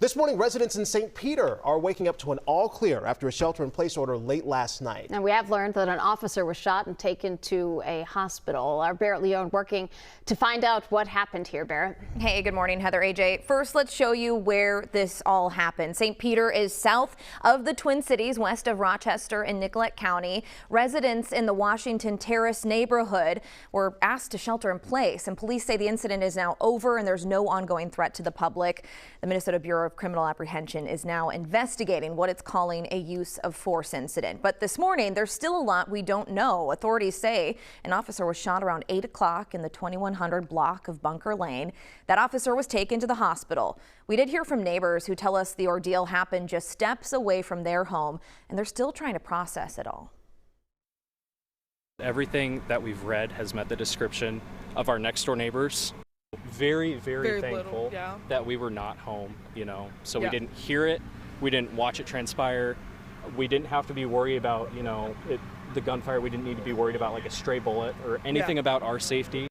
This morning, residents in St. Peter are waking up to an all clear after a shelter-in-place order late last night. And we have learned that an officer was shot and taken to a hospital. Our Barrett Leone working to find out what happened here. Barrett. Hey, good morning, Heather, AJ. First, let's show you where this all happened. St. Peter is south of the Twin Cities, west of Rochester and Nicollet County. Residents in the Washington Terrace neighborhood were asked to shelter in place, and police say the incident is now over and there's no ongoing threat to the public. The Minnesota Bureau of Criminal Apprehension is now investigating what it's calling a use of force incident. But this morning, there's still a lot we don't know. Authorities say an officer was shot around 8 o'clock in the 2100 block of Bunker Lane. That officer was taken to the hospital. We did hear from neighbors who tell us the ordeal happened just steps away from their home, and they're still trying to process it all. Everything that we've read has met the description of our next door neighbors. Very thankful that we were not home, so we didn't hear it, we didn't watch it transpire, we didn't have to be worried about, the gunfire. We didn't need to be worried about like a stray bullet or anything about our safety.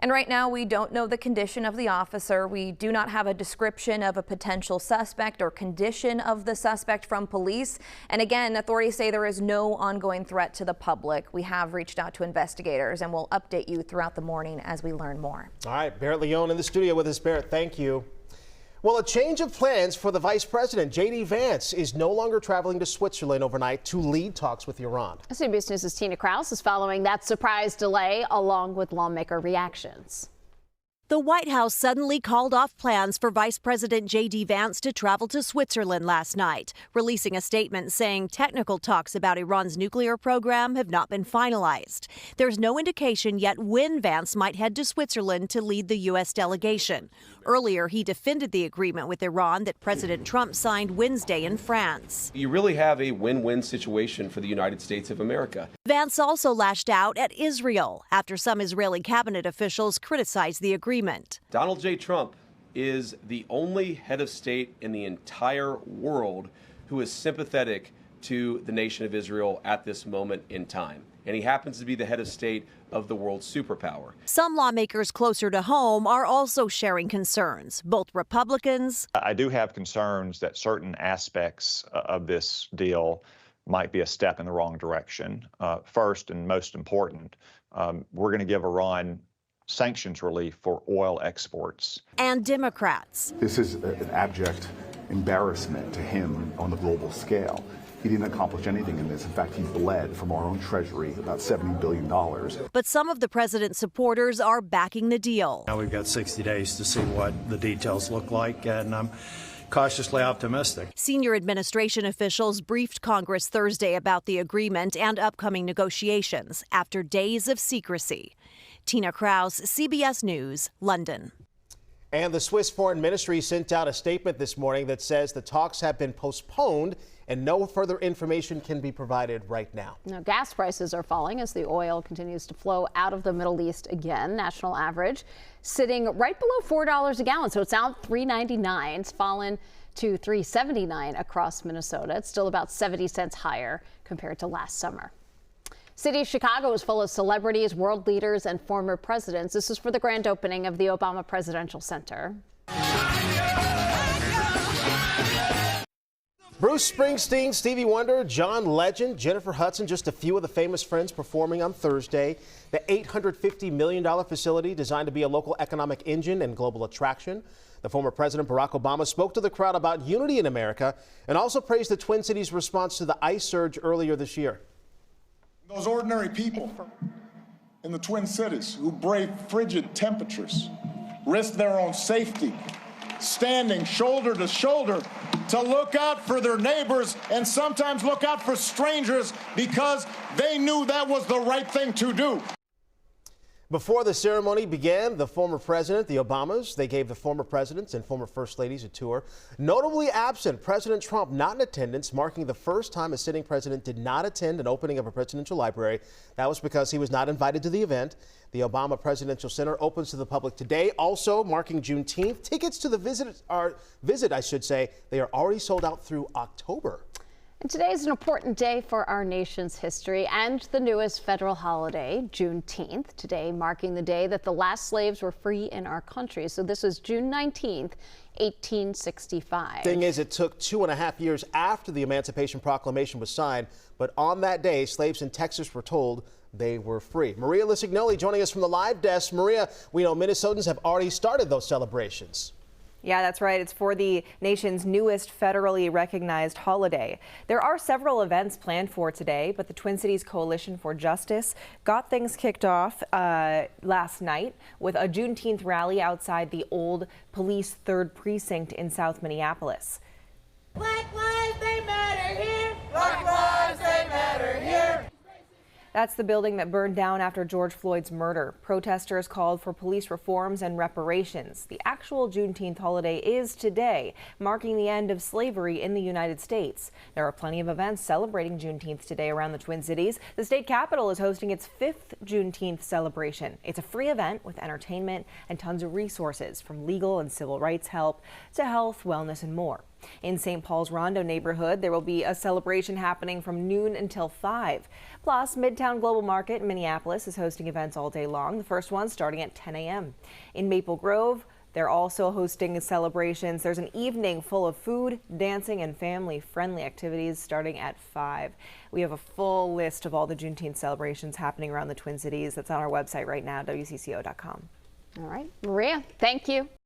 And right now, we don't know the condition of the officer. We do not have a description of a potential suspect or condition of the suspect from police. And again, authorities say there is no ongoing threat to the public. We have reached out to investigators and we'll update you throughout the morning as we learn more. All right, Barrett Leone in the studio with us. Barrett, thank you. Well, a change of plans for the vice president. J.D. Vance is no longer traveling to Switzerland overnight to lead talks with Iran. CBS News' Tina Kraus is following that surprise delay along with lawmaker reactions. The White House suddenly called off plans for Vice President J.D. Vance to travel to Switzerland last night, releasing a statement saying technical talks about Iran's nuclear program have not been finalized. There's no indication yet when Vance might head to Switzerland to lead the U.S. delegation. Earlier, he defended the agreement with Iran that President Trump signed Wednesday in France. You really have a win-win situation for the United States of America. Vance also lashed out at Israel after some Israeli cabinet officials criticized the agreement. Donald J. Trump is the only head of state in the entire world who is sympathetic to the nation of Israel at this moment in time. And he happens to be the head of state of the world's superpower. Some lawmakers closer to home are also sharing concerns, both Republicans. I do have concerns that certain aspects of this deal might be a step in the wrong direction. First and most important, we're going to give Iran sanctions relief for oil exports. And Democrats. This is an abject embarrassment to him on the global scale. He didn't accomplish anything in this. In fact, he bled from our own treasury about $70 billion. But some of the president's supporters are backing the deal. Now we've got 60 days to see what the details look like, and I'm cautiously optimistic. Senior administration officials briefed Congress Thursday about the agreement and upcoming negotiations after days of secrecy. Tina Kraus, CBS News, London. And the Swiss Foreign Ministry sent out a statement this morning that says the talks have been postponed and no further information can be provided right now. Now, gas prices are falling as the oil continues to flow out of the Middle East again. National average sitting right below $4 a gallon. So it's out $3.99. It's fallen to $3.79 across Minnesota. It's still about 70 cents higher compared to last summer. City of Chicago is full of celebrities, world leaders, and former presidents. This is for the grand opening of the Obama Presidential Center. Bruce Springsteen, Stevie Wonder, John Legend, Jennifer Hudson, just a few of the famous friends performing on Thursday. The $850 million facility designed to be a local economic engine and global attraction. The former President Barack Obama spoke to the crowd about unity in America and also praised the Twin Cities' response to the ice surge earlier this year. Those ordinary people in the Twin Cities who brave frigid temperatures, risk their own safety, standing shoulder to shoulder to look out for their neighbors and sometimes look out for strangers because they knew that was the right thing to do. Before the ceremony began, the former president, the Obamas, they gave the former presidents and former first ladies a tour. Notably absent, President Trump not in attendance, marking the first time a sitting president did not attend an opening of a presidential library. That was because he was not invited to the event. The Obama Presidential Center opens to the public today, also marking Juneteenth. Tickets to the visit, they are already sold out through October. And today is an important day for our nation's history and the newest federal holiday, Juneteenth. Today marking the day that the last slaves were free in our country. So this was June 19th, 1865. Thing is, it took 2.5 years after the Emancipation Proclamation was signed, but on that day, slaves in Texas were told they were free. Maria Lisignoli joining us from the live desk. Maria, we know Minnesotans have already started those celebrations. Yeah, that's right. It's for the nation's newest federally recognized holiday. There are several events planned for today, but the Twin Cities Coalition for Justice got things kicked off last night with a Juneteenth rally outside the old police 3rd Precinct in South Minneapolis. Black lives, they matter here. Black lives, they matter here. That's the building that burned down after George Floyd's murder. Protesters called for police reforms and reparations. The actual Juneteenth holiday is today, marking the end of slavery in the United States. There are plenty of events celebrating Juneteenth today around the Twin Cities. The state capitol is hosting its 5th Juneteenth celebration. It's a free event with entertainment and tons of resources, from legal and civil rights help to health, wellness, and more. In St. Paul's Rondo neighborhood, there will be a celebration happening from noon until 5. Plus, Midtown Global Market in Minneapolis is hosting events all day long, the first one starting at 10 a.m. In Maple Grove, they're also hosting celebrations. There's an evening full of food, dancing, and family-friendly activities starting at 5. We have a full list of all the Juneteenth celebrations happening around the Twin Cities. That's on our website right now, WCCO.com. All right, Maria, thank you.